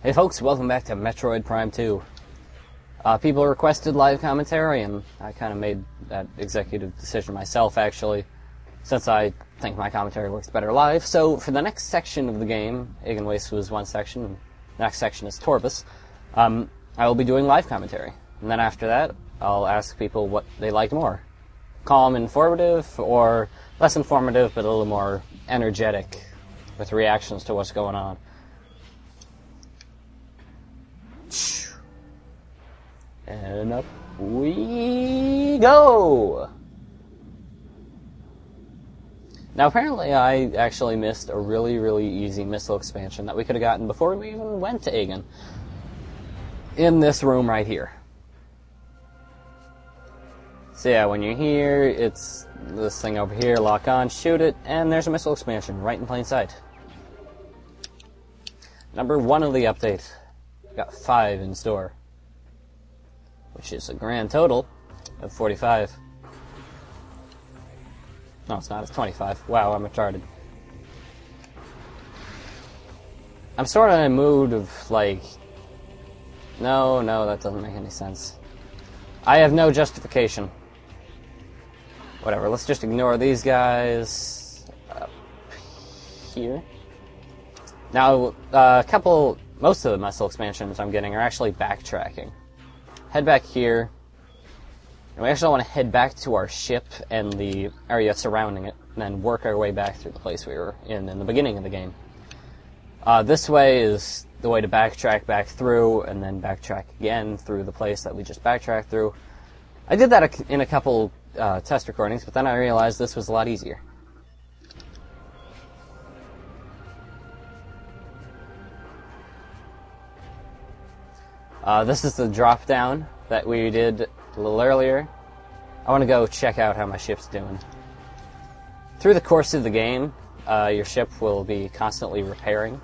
Hey folks, welcome back to Metroid Prime 2. People requested live commentary, and I kind of made that executive decision myself, actually, since I think my commentary works better live. So, for the next section of the game, Waste was one section, and the next section is Torbus, I will be doing live commentary. And then after that, I'll ask people what they liked more. Calm, informative, or less informative, but a little more energetic, with reactions to what's going on. And up we go! Now apparently I actually missed a really, really easy missile expansion that we could have gotten before we even went to Agen. In this room right here. So yeah, when you're here, it's this thing over here, lock on, shoot it, and there's a missile expansion right in plain sight. Number 1 of the update. Got 5 in store. Which is a grand total of 45. No, it's not. It's 25. Wow, I'm retarded. I'm sort of in a mood of, like... No, that doesn't make any sense. I have no justification. Whatever, let's just ignore these guys. Up here. Now, most of the missile expansions I'm getting are actually backtracking. Head back here, and we actually want to head back to our ship and the area surrounding it, and then work our way back through the place we were in the beginning of the game. This way is the way to backtrack back through, and then backtrack again through the place that we just backtracked through. I did that in a couple test recordings, but then I realized this was a lot easier. This is the drop down that we did a little earlier. I want to go check out how my ship's doing. Through the course of the game, your ship will be constantly repairing.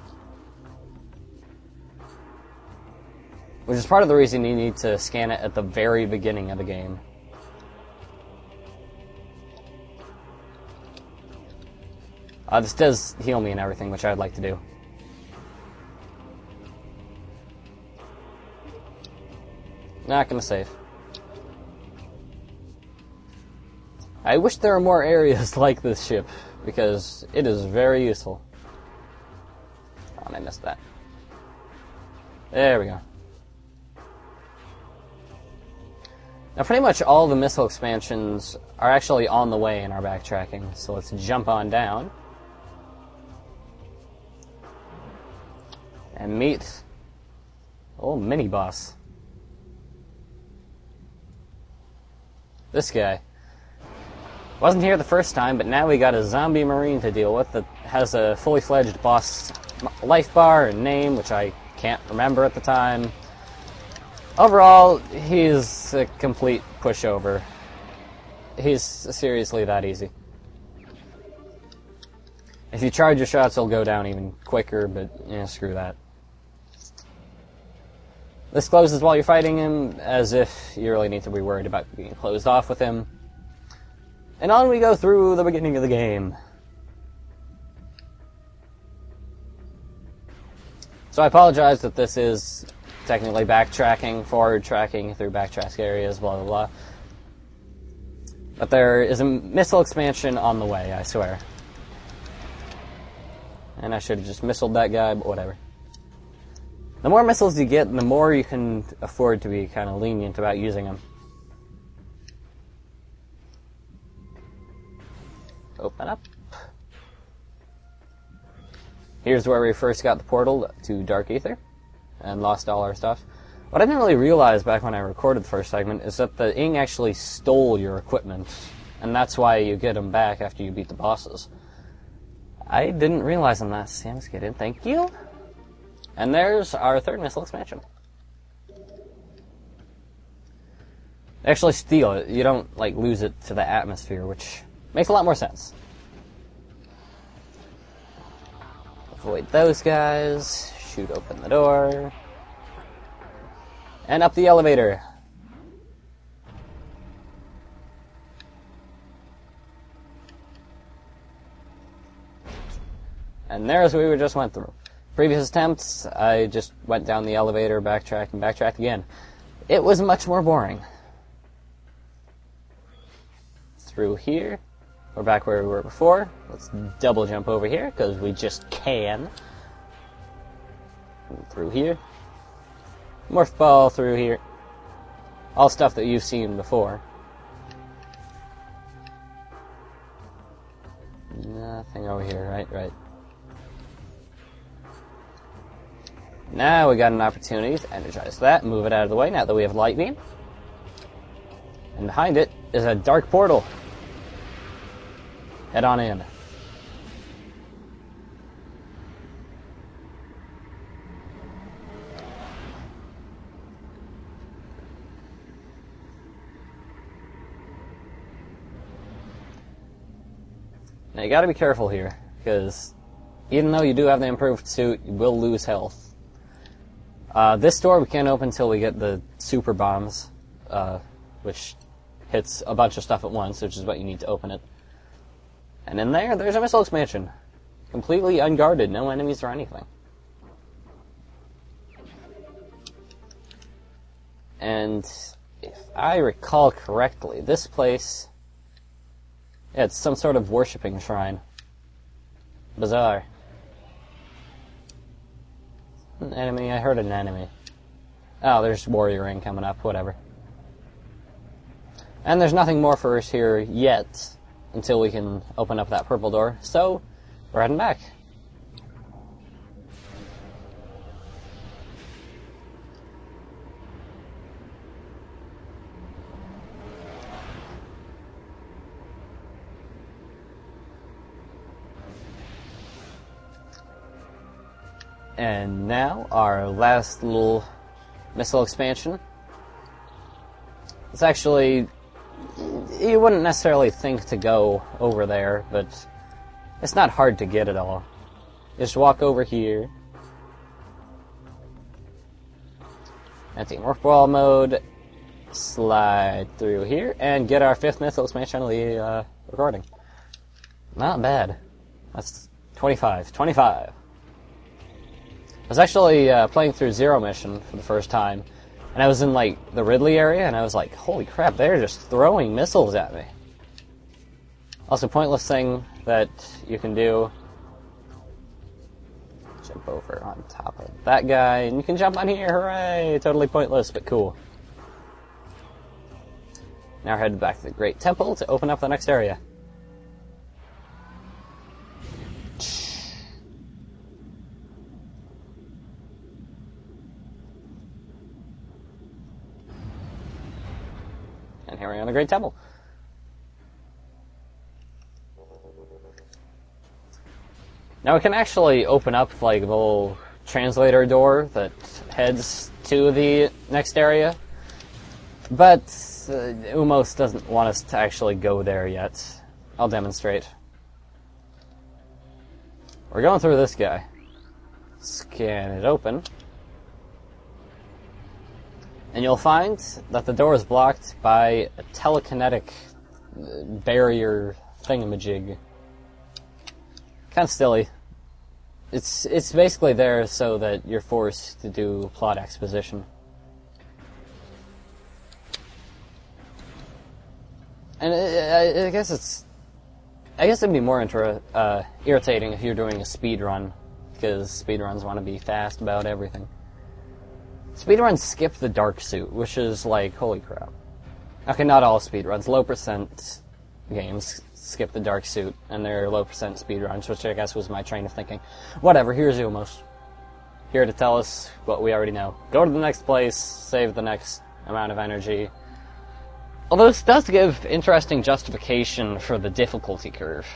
Which is part of the reason you need to scan it at the very beginning of the game. This does heal me and everything, which I'd like to do. Not gonna save. I wish there were more areas like this ship, because it is very useful. Oh, and I missed that. There we go. Now pretty much all the missile expansions are actually on the way in our backtracking, so let's jump on down. And meet old mini-boss. This guy. Wasn't here the first time, but now we got a zombie marine to deal with that has a fully fledged boss life bar and name, which I can't remember at the time. Overall, he's a complete pushover. He's seriously that easy. If you charge your shots, he'll go down even quicker, but yeah, screw that. This closes while you're fighting him, as if you really need to be worried about being closed off with him. And on we go through the beginning of the game. So I apologize that this is technically backtracking, forward tracking through backtrack areas, blah blah blah. But there is a missile expansion on the way, I swear. And I should have just missiled that guy, but whatever. The more missiles you get, the more you can afford to be kind of lenient about using them. Open up. Here's where we first got the portal to Dark Aether, and lost all our stuff. What I didn't really realize back when I recorded the first segment is that the Ing actually stole your equipment, and that's why you get them back after you beat the bosses. I didn't realize on that. Sam's get in, thank you. And there's our third missile expansion. They actually steal it. You don't, like, lose it to the atmosphere, which makes a lot more sense. Avoid those guys. Shoot open the door. And up the elevator. And there's what we just went through. previous attempts, I just went down the elevator, backtracked, and backtracked again. It was much more boring. Through here. We're back where we were before. Let's double jump over here, because we just can. And through here. Morph ball through here. All stuff that you've seen before. Nothing over here, right. Now we got an opportunity to energize that, move it out of the way now that we have light beam. And behind it is a dark portal. Head on in. Now you gotta be careful here, because even though you do have the improved suit, you will lose health. This door we can't open until we get the super bombs, which hits a bunch of stuff at once, which is what you need to open it. And in there's a missile expansion. Completely unguarded, no enemies or anything. And if I recall correctly, this place... yeah, it's some sort of worshipping shrine. Bizarre. An enemy, I heard an enemy. Oh, there's Warrior Ring coming up, whatever. And there's nothing more for us here yet, until we can open up that purple door, so we're heading back. And now, our last little missile expansion. It's actually... you wouldn't necessarily think to go over there, but it's not hard to get at all. Just walk over here. Anti-morph ball mode. Slide through here, and get our 5th missile expansion of the recording. Not bad. That's 25. 25. I was actually playing through Zero Mission for the first time, and I was in, like, the Ridley area, and I was like, holy crap, they're just throwing missiles at me. Also, pointless thing that you can do, jump over on top of that guy, and you can jump on here, hooray! Totally pointless, but cool. Now we're headed back to the Great Temple to open up the next area. And here we are in the Great Temple. Now we can actually open up like the little translator door that heads to the next area, but Umos doesn't want us to actually go there yet. I'll demonstrate. We're going through this guy. Scan it open. And you'll find that the door is blocked by a telekinetic barrier thingamajig. Kind of silly. It's basically there so that you're forced to do plot exposition. And I guess it'd be more irritating if you're doing a speed run, because speedruns want to be fast about everything. Speedruns skip the dark suit, which is like, holy crap. Okay, not all speedruns. Low percent games skip the dark suit, and they're low percent speedruns, which I guess was my train of thinking. Whatever, here's Umos. Here to tell us what we already know. Go to the next place, save the next amount of energy. Although this does give interesting justification for the difficulty curve.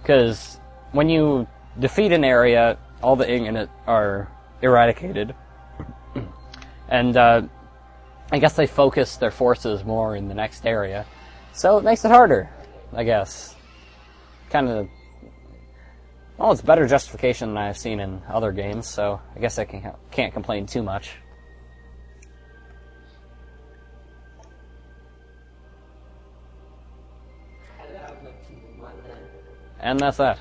Because when you defeat an area, all the ing in it are eradicated. And I guess they focus their forces more in the next area. So it makes it harder, I guess. Kind of... well, it's better justification than I've seen in other games, so I guess I can't complain too much. And that's that.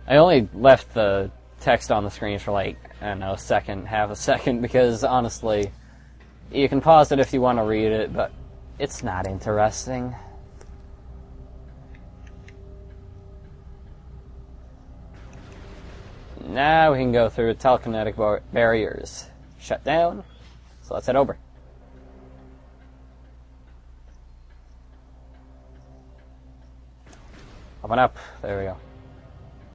I only left the text on the screen for like, I don't know, a second, half a second, because honestly, you can pause it if you want to read it, but it's not interesting. Now we can go through telekinetic barriers. Shut down. So let's head over. Open up. There we go.